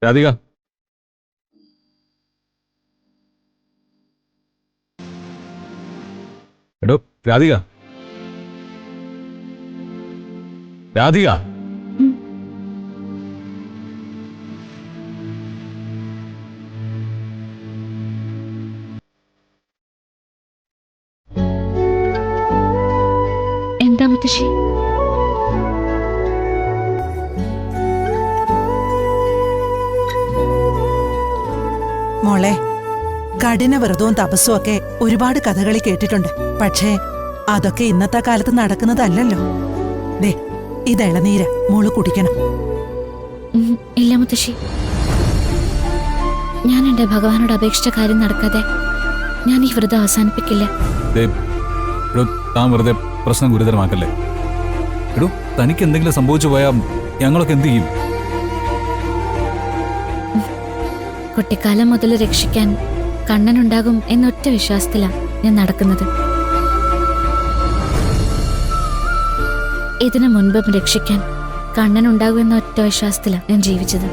രാധിക, എടോ രാധിക, രാധിക. എന്താ മുത്തശ്ശി? മോളെ, കഠിന വ്രതവും തപസ്സും ഒക്കെ ഒരുപാട് കഥകളി കേട്ടിട്ടുണ്ട്. പക്ഷേ അതൊക്കെ ഇന്നത്തെ കാലത്ത് നടക്കുന്നതല്ലല്ലോ. ദേ, ഇത് ഇളനീര, മോള് കുടിക്കണം. ഇല്ല മുത്തശ്ശി, ഞാൻ എന്റെ ഭഗവാനോട് അപേക്ഷിച്ച കാര്യം നടക്കാതെ ഞാൻ ഈ വ്രതം അവസാനിപ്പിക്കില്ല. താൻ വെറുതെ പ്രശ്നം ഗുരുതരമാക്കല്ലേ. എടോ, തനിക്ക് എന്തെങ്കിലും സംഭവിച്ചു പോയാൽ ഞങ്ങളൊക്കെ എന്ത് ചെയ്യും? കുട്ടിക്കാലം മുതൽ രക്ഷിക്കാൻ കണ്ണനുണ്ടാകും എന്നൊറ്റ വിശ്വാസത്തിലാണ് ഞാൻ നടക്കുന്നത്. ഇതിനു മുൻപും രക്ഷിക്കാൻ കണ്ണനുണ്ടാകും എന്ന ഒറ്റ വിശ്വാസത്തിലാണ് ഞാൻ ജീവിച്ചത്.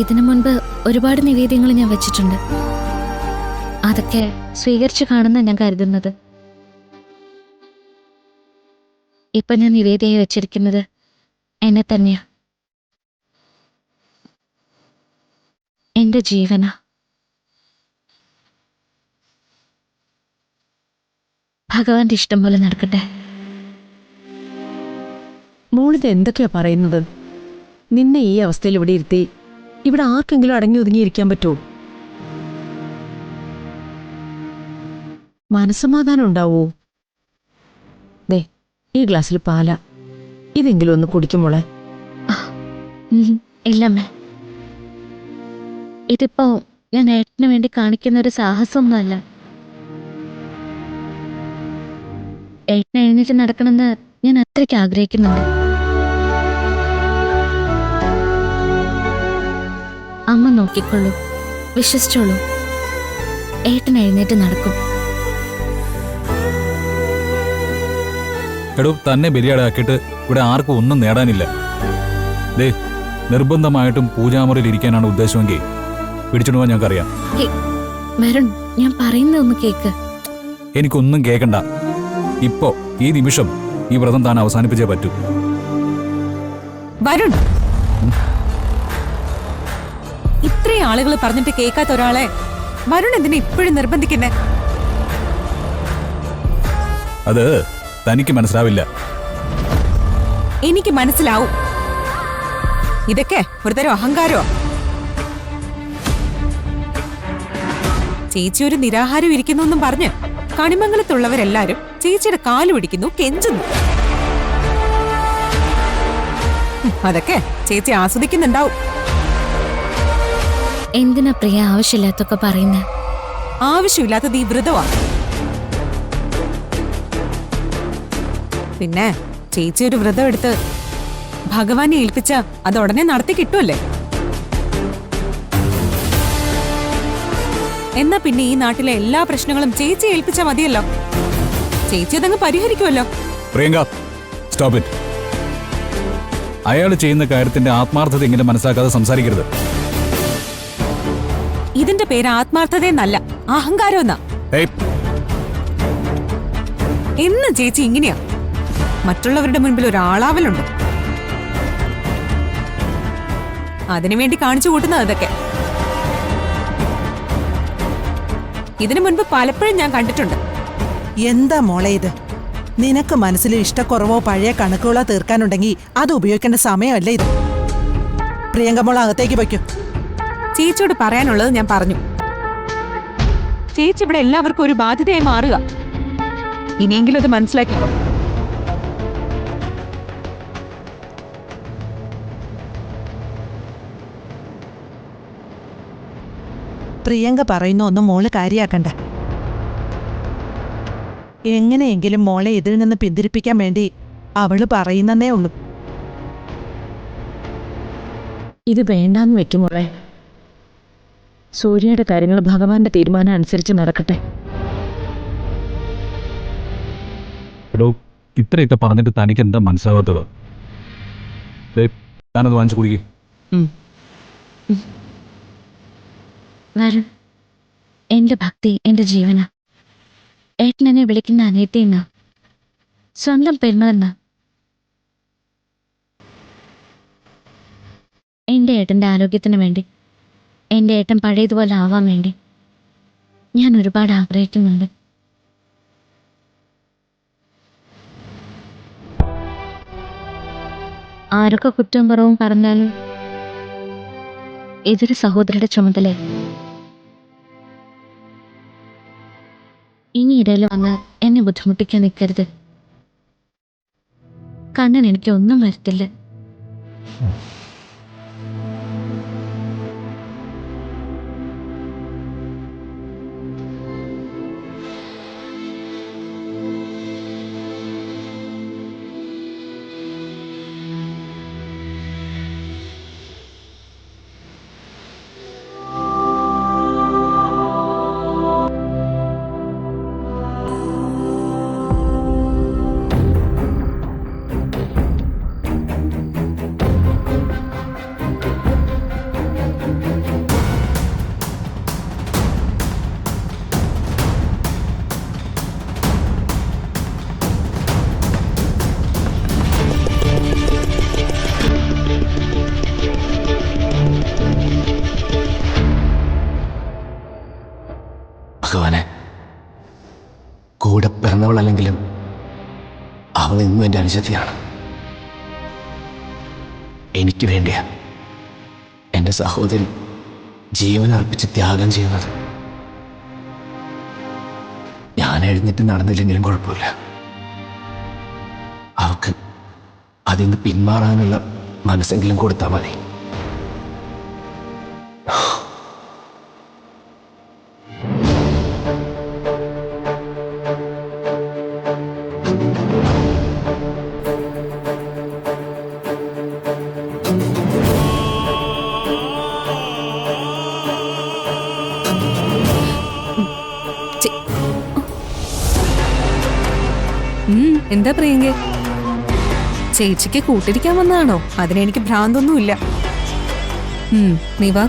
ഇതിനു മുൻപ് ഒരുപാട് നിവേദ്യങ്ങൾ ഞാൻ വെച്ചിട്ടുണ്ട്. അതൊക്കെ സ്വീകരിച്ചു കാണുന്ന ഞാൻ കരുതുന്നത്. ഇപ്പൊ ഞാൻ നിവേദ്യമായി വെച്ചിരിക്കുന്നത് എന്നെ തന്നെയാ, എന്റെ ജീവന. ഭഗവാന്റെ ഇഷ്ടം പോലെ നടക്കട്ടെ. മോളിത് എന്തൊക്കെയാ പറയുന്നത്? നിന്നെ ഈ അവസ്ഥയിൽ ഇവിടെ ഇരുത്തി ഇവിടെ ആർക്കെങ്കിലും അടങ്ങി ഒതുങ്ങിയിരിക്കാൻ പറ്റുമോ? മനസ്സമാധാനം ഉണ്ടാവോ? ദേ, ഈ ഗ്ലാസ്സിൽ പാല, ഇതെങ്കിലും ഒന്ന് കുടിക്കുമ്പോളെ. ഇല്ലമ്മേ, ഇതിപ്പോ ഞാൻ ഏട്ടന് വേണ്ടി കാണിക്കുന്ന ഒരു സാഹസമൊന്നുമല്ല. ഏട്ടനെ എഴുന്നേറ്റ് നടക്കണമെന്ന് ഞാൻ അത്രയ്ക്ക് ആഗ്രഹിക്കുന്നുണ്ട്. അമ്മ നോക്കിക്കൊള്ളൂ, വിശ്വസിച്ചോളൂ, ഏട്ടൻ എഴുന്നേറ്റ് നടക്കും. എടോ, തന്നെ ബലിയാടാക്കിയിട്ട് ഇവിടെ ആർക്കും ഒന്നും നേടാനില്ല. ദേ, നിർബന്ധമായിട്ടും പൂജാമുറിയിൽ ഇരിക്കാനാണ് ഉദ്ദേശമെങ്കിൽ പിടിച്ചിടുവാൻ ഞങ്ങൾക്കറിയാം. വരുൺ, ഞാൻ പറയുന്ന ഒന്ന് കേക്ക്. എനിക്കൊന്നും കേൾക്കണ്ട. ഇപ്പോ ഈ നിമിഷം ഈ വ്രതം താൻ അവസാനിപ്പിച്ചേ പറ്റൂ. വരുൺ, ഇത്രയും ആളുകൾ പറഞ്ഞിട്ട് കേൾക്കാത്ത ഒരാളെ വരുൺ എന്തിനാ ഇപ്പോഴും നിർബന്ധിക്കുന്നേ? അത് തനിക്ക് മനസ്സിലാവില്ല. എനിക്ക് മനസ്സിലാവും. ഇതൊക്കെ ഒരുതരം അഹങ്കാരോ? ചേച്ചി ഒരു നിരാഹാരം ഇരിക്കുന്നു പറഞ്ഞ് കണിമംഗലത്തുള്ളവരെല്ലാരും ചേച്ചിയുടെ കാല് പിടിക്കുന്നു, കെഞ്ചുന്നു. അതൊക്കെ ചേച്ചി ആസ്വദിക്കുന്നുണ്ടാവും. എന്തിനാ പ്രിയ ആവശ്യമില്ലാത്തൊക്കെ പറയുന്നേ? ആവശ്യമില്ലാത്തത് ഈ വ്രതമാ. പിന്നെ ചേച്ചി ഒരു വ്രതം എടുത്ത് ഭഗവാനെ ഏൽപ്പിച്ച അത് ഉടനെ നടത്തി കിട്ടുമല്ലേ? എന്നാ പിന്നെ ഈ നാട്ടിലെ എല്ലാ പ്രശ്നങ്ങളും ചേച്ചി ഏൽപ്പിച്ചാ മതിയല്ലോ. ചേച്ചി അതങ്ങ് പരിഹരിക്കുമല്ലോ. Priyanka, stop it. അയാൾ ചെയ്യുന്ന കാര്യത്തിന്റെ ആത്മാർത്ഥത എങ്ങനെ മനസ്സിലാക്കാതെ സംസാരിക്കരുത്. ഇതിന്റെ പേര് ആത്മാർത്ഥതയെന്നല്ല, അഹങ്കാരം എന്നാ. എന്ന് ചേച്ചി ഇങ്ങനെയാ. മറ്റുള്ളവരുടെ മുൻപിൽ ഒരാളാവലുണ്ട്. അതിനുവേണ്ടി കാണിച്ചു കൂട്ടുന്നത് അതൊക്കെ. ഇതിനു മുൻപ് പലപ്പോഴും ഞാൻ കണ്ടിട്ടുണ്ട്. എന്താ മോളെ ഇത്? നിനക്ക് മനസ്സിൽ ഇഷ്ടക്കുറവോ പഴയ കണക്കുകളോ തീർക്കാനുണ്ടെങ്കിൽ അത് ഉപയോഗിക്കേണ്ട സമയമല്ലേ ഇത്. പ്രിയങ്ക മോൾ അകത്തേക്ക് വയ്ക്കൂ. ചേച്ചിയോട് പറയാനുള്ളത് ഞാൻ പറഞ്ഞു. ചേച്ചി ഇവിടെ എല്ലാവർക്കും ഒരു ബാധ്യതയായി മാറുക. ഇനിയെങ്കിലും അത് മനസ്സിലാക്കിക്കോ. പ്രിയങ്ക പറയുന്ന ഒന്നും മോള് കാര്യാക്കണ്ട. എങ്ങനെയെങ്കിലും മോളെ ഇതിൽ നിന്ന് പിന്തിരിപ്പിക്കാൻ വേണ്ടി അവള് പറയുന്നേ ഉള്ളൂ. ഇത് വേണ്ടാന്ന് വെക്കുമോളെ. സൂര്യയുടെ കാര്യങ്ങൾ ഭഗവാന്റെ തീരുമാനം അനുസരിച്ച് നടക്കട്ടെ. എടോ, ഇത്രയൊക്കെ പറഞ്ഞിട്ട് തനിക്ക് എന്താ മനസ്സിലാവാത്തത്? ദേ, താനത് വാങ്ങിച്ചു കുടിക്കേ. ഉം. വരുൺ, എന്റെ ഭക്തി എന്റെ ജീവന. ഏട്ടൻ എന്നെ വിളിക്കുന്ന അനിയത്തി എന്നാ, സ്വന്തം പെരുമാറുന്ന. എന്റെ ഏട്ടന്റെ ആരോഗ്യത്തിന് വേണ്ടി, എന്റെ ഏട്ടൻ പഴയതുപോലെ ആവാൻ വേണ്ടി ഞാൻ ഒരുപാട് ആഗ്രഹിക്കുന്നുണ്ട്. ആരൊക്കെ കുറ്റവും കുറവും പറഞ്ഞാലും ഇതൊരു സഹോദരിയുടെ ചുമതല. ഇനി ഇടയിൽ വന്ന് എന്നെ ബുദ്ധിമുട്ടിക്കാൻ നിൽക്കരുത്. കണ്ണൻ എനിക്ക് ഒന്നും വരുത്തില്ല. ഭഗവാനെ, കൂടെ പിറന്നവളല്ലെങ്കിലും അവൾ ഇന്നും എൻ്റെ അനുജത്തിയാണ്. എനിക്ക് വേണ്ടിയാ എൻ്റെ സഹോദരി ജീവൻ അർപ്പിച്ച് ത്യാഗം ചെയ്യുന്നത്. ഞാൻ എഴുന്നേറ്റ് നടന്നില്ലെങ്കിലും കുഴപ്പമില്ല. അവൾക്ക് അതിൽ നിന്ന് പിന്മാറാനുള്ള മനസ്സെങ്കിലും കൊടുത്താൽ മതി. എന്താ പ്രിയങ്കേ, ചേച്ചിക്ക് കൂട്ടിരിക്കാൻ വന്നതാണോ? അതിനെനിക്ക് ഭ്രാന്തൊന്നുമില്ല. നീ വാ.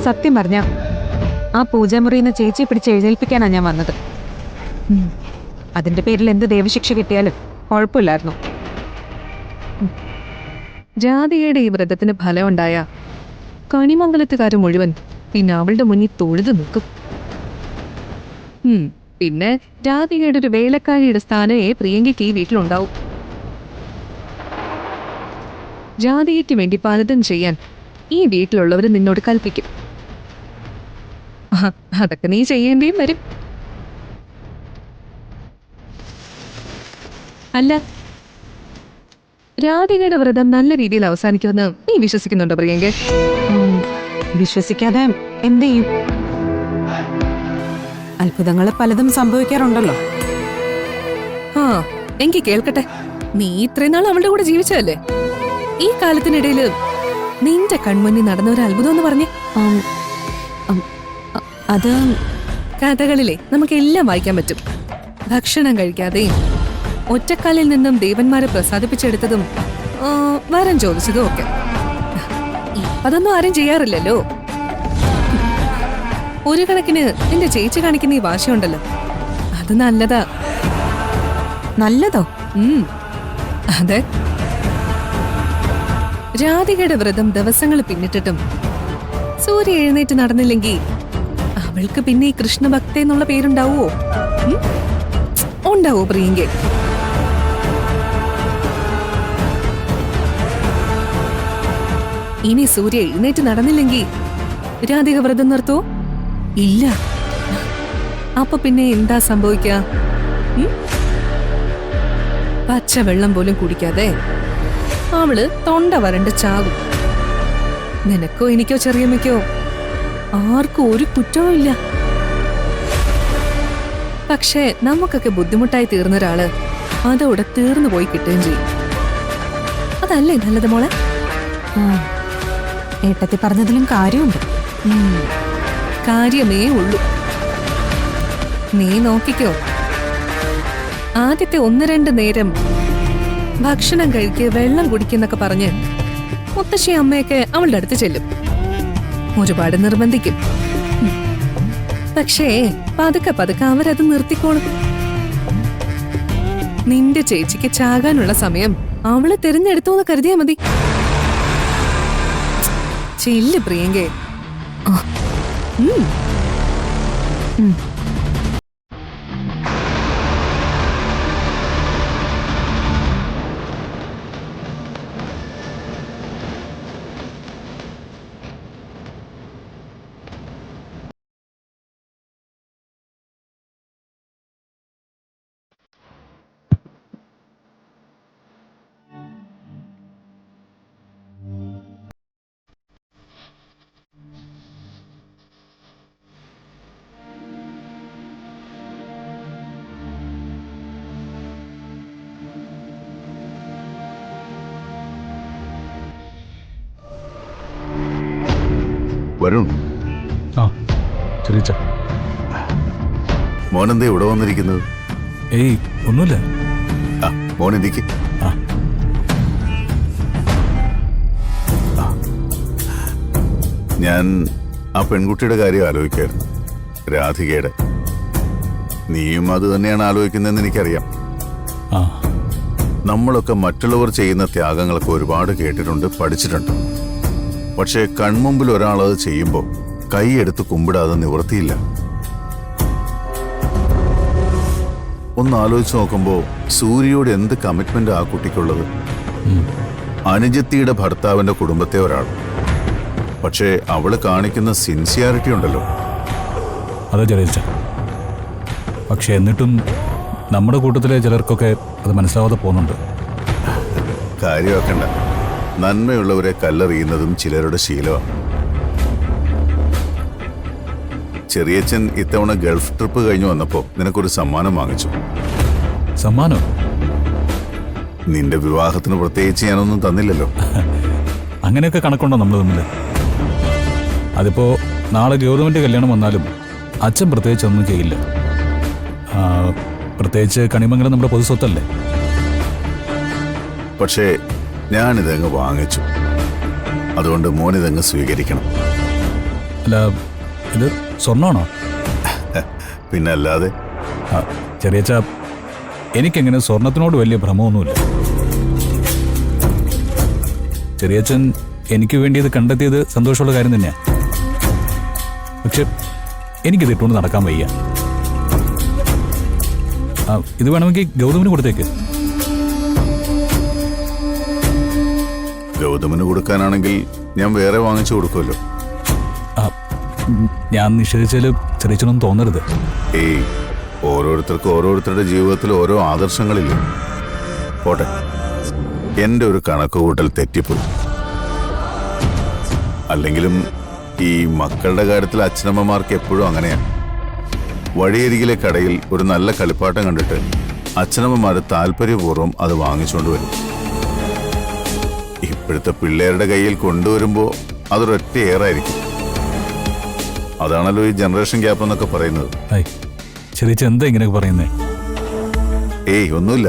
സത്യം പറഞ്ഞ ആ പൂജാമുറിന്ന് ചേച്ചിയെ പിടിച്ച് എഴുന്നേൽപ്പിക്കാനാ ഞാൻ വന്നത്. അതിന്റെ പേരിൽ എന്ത് ദൈവശിക്ഷ കിട്ടിയാലും കുഴപ്പമില്ലായിരുന്നു. ജാതിയുടെ ഈ വ്രതത്തിന് ഫലം ഉണ്ടായ കണിമംഗലത്തുകാർ മുഴുവൻ പിന്നെ അവളുടെ മുന്നിൽ തൊഴുതു നിൽക്കും. പിന്നെ ജാതികയുടെ ഒരു വേലക്കാരിയുടെ സ്ഥാനമേ പ്രിയങ്കയ്ക്ക് ഈ വീട്ടിലുണ്ടാവും. ജാതികയ്ക്ക് വേണ്ടി പലതും ചെയ്യാൻ ഈ വീട്ടിലുള്ളവർ നിന്നോട് കൽപ്പിക്കും. അതൊക്കെ നീ ചെയ്യേണ്ടിയും വരും. അല്ല, രാധികയുടെ വ്രതം നല്ല രീതിയിൽ അവസാനിക്കുമെന്ന് നീ വിശ്വസിക്കുന്നുണ്ടോ പ്രിയങ്കേ? വിശ്വസിക്കാതെ എന്ത് ചെയ്യും? അത്ഭുതങ്ങൾ പലതും സംഭവിക്കാറുണ്ടല്ലോ. ആ, എനിക്ക് കേൾക്കട്ടെ. നീ ഇത്രയും നാൾ അവളുടെ കൂടെ ജീവിച്ചതല്ലേ? ഈ കാലത്തിനിടയില് നിന്റെ കൺമുന്നിൽ നടന്ന ഒരു അത്ഭുതം എന്ന് പറഞ്ഞേ. അത് കഥകളിലെ നമുക്കെല്ലാം വായിക്കാൻ പറ്റും. ഭക്ഷണം കഴിക്കാതെയും ഒറ്റക്കാലിൽ നിന്നും ദേവന്മാരെ പ്രസാദിപ്പിച്ചെടുത്തതും വരം ചോദിച്ചതും ഒക്കെ. അതൊന്നും ആരും ചെയ്യാറില്ലല്ലോ. ഒരു കണക്കിന് നിന്റെ ചേച്ചി കാണിക്കുന്ന ഈ വാശിയുണ്ടല്ലോ, അത് നല്ലതാ. നല്ലതോ? അതെ. രാധികയുടെ വ്രതം ദിവസങ്ങൾ പിന്നിട്ടിട്ടും സൂര്യ എഴുന്നേറ്റ് നടന്നില്ലെങ്കിൽ അവൾക്ക് പിന്നെ ഈ കൃഷ്ണഭക്ത എന്നുള്ള പേരുണ്ടാവോ? ഉണ്ടാവോ പ്രിയങ്കേ? ഇനി സൂര്യ എഴുന്നേറ്റ് നടന്നില്ലെങ്കിൽ രാധിക വ്രതം നിർത്തോ? ഇല്ല. അപ്പൊ പിന്നെ എന്താ സംഭവിക്കുക? പച്ചവെള്ളം പോലും കുടിക്കാതെ അവള് തൊണ്ട വരണ്ട് ചാകും. നിനക്കോ എനിക്കോ ചെറിയമ്മയ്ക്കോ ആർക്കും ഒരു കുറ്റവും ഇല്ല. പക്ഷേ നമുക്കൊക്കെ ബുദ്ധിമുട്ടായി തീർന്ന ഒരാള് അതോടെ തീർന്നു പോയി കിട്ടുകയും ചെയ്യും. അതല്ലേ നല്ലത് മോളെ? ഏട്ടത്തി പറഞ്ഞതിലും കാര്യമുണ്ട്. കാര്യമേ ഉള്ളൂ. നീ നോക്കിക്കോ, ആദ്യത്തെ 1-2 നേരം ഭക്ഷണം കഴിക്ക്, വെള്ളം കുടിക്കുന്നൊക്കെ പറഞ്ഞ് മുത്തശ്ശി അമ്മയൊക്കെ അവളുടെ അടുത്ത് ചെല്ലും, ഒരുപാട് നിർബന്ധിക്കും. പക്ഷേ പതുക്കെ പതുക്കെ അവരത് നിർത്തിക്കോളും. നിന്റെ ചേച്ചിക്ക് ചാകാനുള്ള സമയം അവള് തിരഞ്ഞെടുത്തു എന്ന് കരുതിയാ മതി. ചെല്ല് പ്രിയങ്കേ. വരുൺ, ആ ചെറിയച്ച. മോനെന്താ ഇവിടെ വന്നിരിക്കുന്നത്? ഏയ് ഒന്നുമില്ല. ആ മോനെന്തിക്ക്. ആ ഞാൻ ആ പെൺകുട്ടിയുടെ കാര്യം ആലോചിക്കായിരുന്നു, രാധികയുടെ. നീയും അത് തന്നെയാണ് ആലോചിക്കുന്നതെന്ന് എനിക്കറിയാം. ആ നമ്മളൊക്കെ മറ്റുള്ളവർ ചെയ്യുന്ന ത്യാഗങ്ങളൊക്കെ ഒരുപാട് കേട്ടിട്ടുണ്ട്, പഠിച്ചിട്ടുണ്ട്. പക്ഷേ കൺമുമ്പിൽ ഒരാളത് ചെയ്യുമ്പോൾ കൈയെടുത്ത് കുമ്പിടാതെ നിവൃത്തിയില്ല. ഒന്ന് ആലോചിച്ച് നോക്കുമ്പോൾ സൂര്യയോട് എന്ത് കമ്മിറ്റ്മെന്റ് ആ കുട്ടിക്കുള്ളത്. അനുജത്തിയുടെ ഭർത്താവിന്റെ കുടുംബത്തെ ഒരാൾ, പക്ഷേ അവള് കാണിക്കുന്ന സിൻസിയാരിറ്റി ഉണ്ടല്ലോ. അതെ ചെറിയച്ച. പക്ഷെ എന്നിട്ടും നമ്മുടെ കൂട്ടത്തിലെ ചിലർക്കൊക്കെ അത് മനസ്സിലാവാതെ പോകുന്നുണ്ട്. കാര്യമാക്കണ്ട, നന്മയുള്ളവരെ കല്ലെറിയുന്നതും ചിലരുടെ ശീലമാണ്. ചെറിയച്ഛൻ ഇത്തവണ ഗൾഫ് ട്രിപ്പ് കഴിഞ്ഞു വന്നപ്പോ നിനക്കൊരു സമ്മാനം വാങ്ങിച്ചു. സമ്മാനോ? നിന്റെ വിവാഹത്തിന് പ്രത്യേകിച്ച് ഞാനൊന്നും തന്നില്ലല്ലോ. അങ്ങനെയൊക്കെ കണക്കുണ്ടോ നമ്മൾ തമ്മിൽ? അതിപ്പോ നാളെ ഗൗതമിന്റെ കല്യാണം വന്നാലും അച്ഛൻ പ്രത്യേകിച്ച് ഒന്നും ചെയ്യില്ല. പ്രത്യേകിച്ച് കണിമംഗലം നമ്മുടെ പൊതു സ്വത്തല്ലേ. പക്ഷേ ഞാനിതങ്ങ് വാങ്ങിച്ചു, അതുകൊണ്ട് മോനിതങ്ങ് സ്വീകരിക്കണം. അല്ല, ഇത് സ്വർണ്ണമാണോ? പിന്നല്ലാതെ. ചെറിയച്ച, എനിക്കെങ്ങനെ സ്വർണത്തിനോട് വലിയ ഭ്രമമൊന്നുമില്ല. ചെറിയച്ഛൻ എനിക്ക് വേണ്ടി ഇത് കണ്ടെത്തിയത് സന്തോഷമുള്ള കാര്യം തന്നെയാ. പക്ഷെ എനിക്കിത് ഇട്ടുകൊണ്ട് നടക്കാൻ വയ്യ. ഇത് വേണമെങ്കിൽ ഗൗതമിന് കൊടുത്തേക്ക്. ഗൗതമിന് കൊടുക്കാനാണെങ്കിൽ ഞാൻ വേറെ വാങ്ങിച്ചു കൊടുക്കുമല്ലോ. ഞാൻ നിഷേധിച്ചാലും ചെറിയച്ഛനൊന്നും തോന്നരുത്. ഏയ്, ഓരോരുത്തർക്കും ഓരോരുത്തരുടെ ജീവിതത്തിൽ ഓരോ ആദർശങ്ങളില്ലേ. പോട്ടെ, എന്റെ ഒരു കണക്കുകൂട്ടൽ തെറ്റിപ്പോയി. അല്ലെങ്കിലും ഈ മക്കളുടെ കാര്യത്തിൽ അച്ഛനമ്മമാർക്ക് എപ്പോഴും അങ്ങനെയാണ്. വഴിയരികിലെ കടയിൽ ഒരു നല്ല കളിപ്പാട്ടം കണ്ടിട്ട് അച്ഛനമ്മമാർ താല്പര്യപൂർവ്വം അത് വാങ്ങിച്ചുകൊണ്ട് വരും. ഇപ്പോഴത്തെ പിള്ളേരുടെ കയ്യിൽ കൊണ്ടുവരുമ്പോൾ അതൊരൊറ്റ ഏറായിരിക്കും. അതാണല്ലോ ഈ ജനറേഷൻ ഗ്യാപ്പ് എന്നൊക്കെ പറയുന്നത്. ചെറിയച്ഛൻ എന്താ ഇങ്ങനെയൊക്കെ പറയുന്നേ? ഏയ് ഒന്നുമില്ല.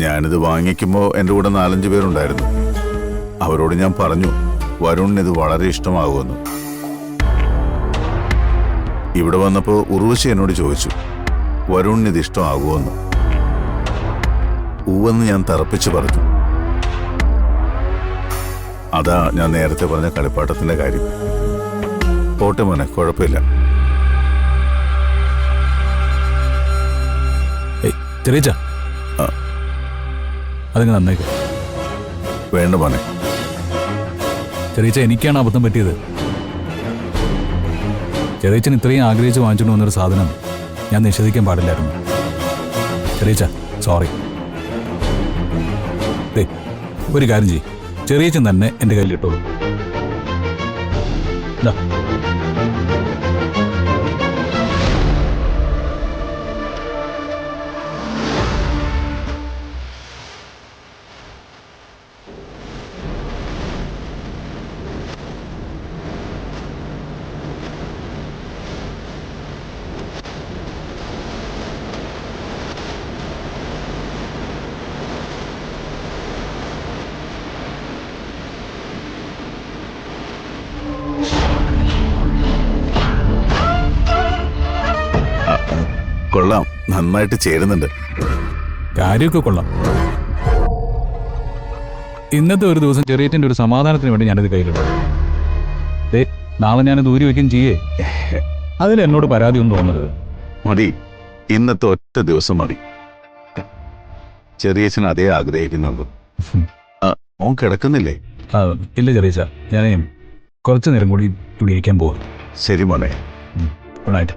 ഞാനിത് വാങ്ങിക്കുമ്പോൾ എൻ്റെ കൂടെ 4-5 പേരുണ്ടായിരുന്നു. അവരോട് ഞാൻ പറഞ്ഞു വരുണിന് ഇത് വളരെ ഇഷ്ടമാകുമെന്ന്. ഇവിടെ വന്നപ്പോൾ ഉർവശി എന്നോട് ചോദിച്ചു വരുണിന് ഇത് ഇഷ്ടമാകുമെന്ന്. ഊവെന്ന് ഞാൻ തറപ്പിച്ച് പറഞ്ഞു. അതാ ഞാൻ നേരത്തെ പറഞ്ഞ കളിപ്പാട്ടത്തിന്റെ കാര്യം. പോട്ടെ മോനെ, കുഴപ്പമില്ല. ചെറിയച്ച, അതങ്ങ് നന്നേക്ക്. വേണ്ട മോനെ. ചെറിയച്ച, എനിക്കാണ് അബദ്ധം പറ്റിയത്. ചെറിയച്ചൻ ഇത്രയും ആഗ്രഹിച്ച് വാങ്ങിച്ചുകൊണ്ട് വന്നൊരു സാധനം ഞാൻ നിഷേധിക്കാൻ പാടില്ലായിരുന്നു. ചെറിയച്ച, സോറി. ഒരു കാര്യം ചെയ്യ്, ചെറിയച്ചൻ തന്നെ എൻ്റെ കയ്യിൽ ഇട്ടോളൂ. കൊള്ളാം, നന്നായിട്ട് ചേരുന്നുണ്ട്. കാര്യമൊക്കെ കൊള്ളാം. ഇന്നത്തെ ഒരു ദിവസം ചെറിയറ്റിന്റെ ഒരു സമാധാനത്തിന് വേണ്ടി ഞാനിത് കയ്യിലുണ്ട്. നാളെ ഞാനത് ഊരി വയ്ക്കും ചെയ്യേ. അതിൽ എന്നോട് പരാതി ഒന്നും തോന്നരുത്. മതി, ഇന്നത്തെ ഒറ്റ ദിവസം മതി. ചെറിയച്ഛൻ അതേ ആഗ്രഹിക്കുന്നുള്ളൂ. ഓൻ കിടക്കുന്നില്ലേ? ഇല്ല ചെറിയച്ച, ഞാൻ കുറച്ചു നേരം കൂടി ഇവിടെ ഇരിക്കാൻ പോകും. ശരി മോനെ. Good night.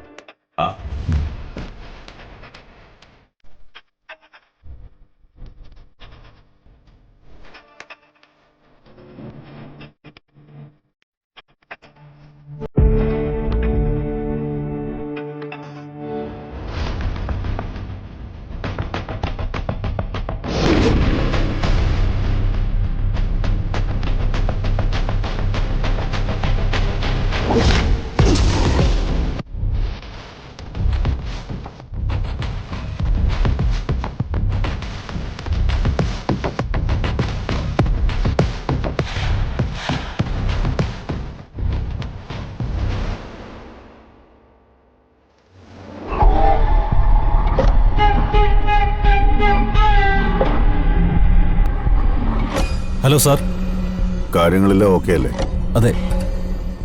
Hello sir. കാര്യങ്ങളെല്ലാം ഓക്കെ അല്ലേ? അതെ.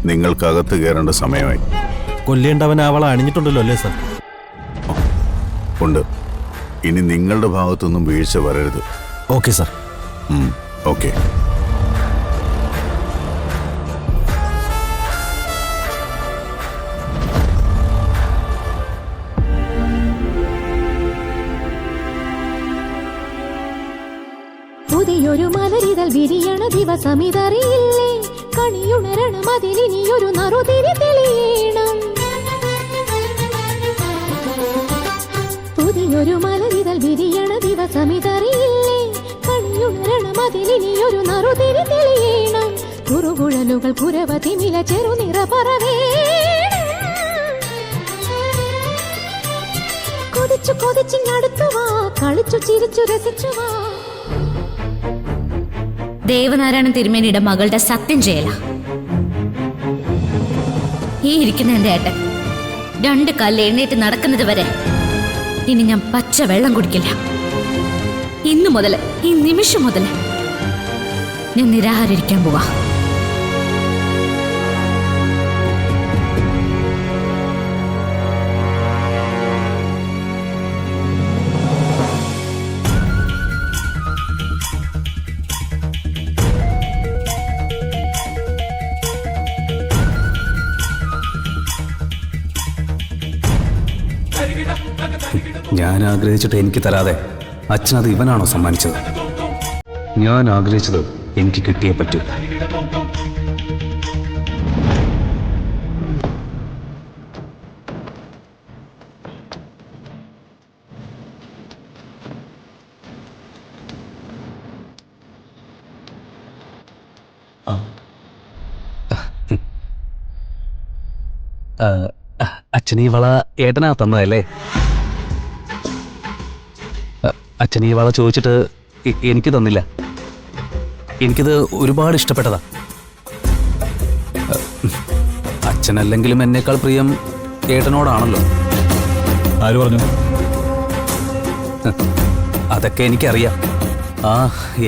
നിങ്ങൾക്കകത്ത് കയറേണ്ട സമയമായി. കൊല്ലേണ്ടവൻ അവളെ അണിഞ്ഞിട്ടുണ്ടല്ലോ അല്ലേ സാർ? ഉണ്ട്. ഇനി നിങ്ങളുടെ ഭാഗത്തൊന്നും വീഴ്ച വരരുത്. Okay sir. ഓക്കെ. പുതിയൊരു മലരിതൽ വിരിയണ ദിവസമിതറിയില്ലേ, കണിയുണരണം അതിലിനിയൊരു നറുതിരി തെളിയണം. പുതിയൊരു മലരിതൽ വിരിയണ ദിവസമിതറിയില്ലേ, കണിയുണരണം അതിലിനിയൊരു നറുതിരി തെളിയണം. കുറുകുഴലുകൾ പുരവതി മില ചെറുനിറ പറവേണം. കൊതിച്ചു കൊതിച്ചിങ്ങടുത്തുവാ, കളിച്ചു ചിരിച്ചു രസിച്ചുവാ. ദേവനാരായണൻ തിരുമേനിയുടെ മകളുടെ സത്യം ചെയ്യല. ഈ ഇരിക്കുന്ന എന്റെ ഏട്ടൻ 2 കാലിൽ എഴുന്നേറ്റ് നടക്കുന്നത് വരെ ഇനി ഞാൻ പച്ച വെള്ളം കുടിക്കില്ല. ഇന്നു മുതൽ, ഈ നിമിഷം മുതൽ ഞാൻ നിരാഹാരിക്കാൻ പോവാ. ഞാൻ ആഗ്രഹിച്ചിട്ട് എനിക്ക് തരാതെ അച്ഛനത് ഇവനാണോ സമ്മാനിച്ചത്? ഞാൻ ആഗ്രഹിച്ചത് എനിക്ക് കിട്ടിയേ പറ്റൂ. അച്ഛനീ വള ഏട്ടനാ തന്നതല്ലേ? അച്ഛനീ വള ചോദിച്ചിട്ട് എനിക്ക് തന്നില്ല. എനിക്കിത് ഒരുപാട് ഇഷ്ടപ്പെട്ടതാ. അച്ഛനല്ലെങ്കിലും എന്നേക്കാൾ പ്രിയം ഏട്ടനോടാണല്ലോ. ആര് പറഞ്ഞു? അതൊക്കെ എനിക്കറിയാം.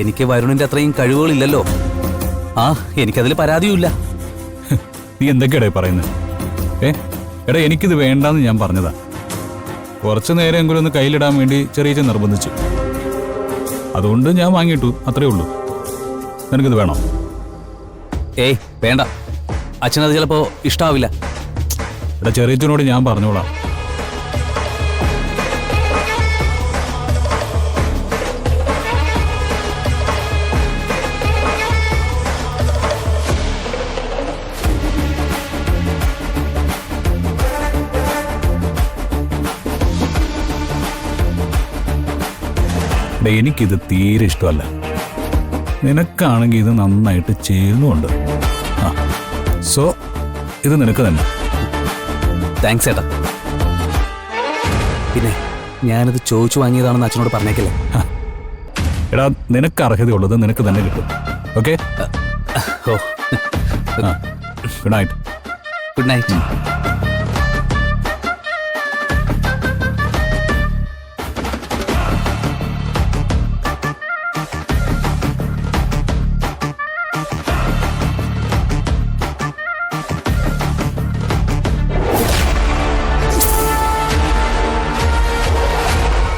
എനിക്ക് വരുണിന്റെ അത്രയും കഴിവുകളില്ലല്ലോ. എനിക്കതിൽ പരാതിയുമില്ല. നീ എന്തൊക്കെയാടേ പറയുന്നത്? എടാ, എനിക്കിത് വേണ്ടാന്ന് ഞാൻ പറഞ്ഞതാ. കുറച്ചു നേരമെങ്കിലും ഒന്ന് കയ്യിലിടാൻ വേണ്ടി ചെറിയ നിർബന്ധിച്ചു. അതുകൊണ്ട് ഞാൻ വാങ്ങിയിട്ടു, അത്രേ ഉള്ളൂ. നിനക്കിത് വേണോ? വേണ്ട. അച്ഛനത് ചിലപ്പോ ഇഷ്ടാവില്ല. എടാ, ചെറിയച്ചനോട് ഞാൻ പറഞ്ഞോളാം. എനിക്കിത് തീരെ ഇഷ്ടമല്ല. നിനക്കാണെങ്കിൽ ഇത് നന്നായിട്ട് ചേരുന്നുണ്ട്. സോ ഇത് നിനക്ക് തന്നെ. താങ്ക്സ് ഏട്ടാ. പിന്നെ ഞാനിത് ചോദിച്ചു വാങ്ങിയതാണെന്ന് അച്ഛനോട് പറഞ്ഞേക്കില്ലേ? എടാ, നിനക്ക് അർഹതയുള്ളത് നിനക്ക് തന്നെ കിട്ടും. Okay? Good night. Good night.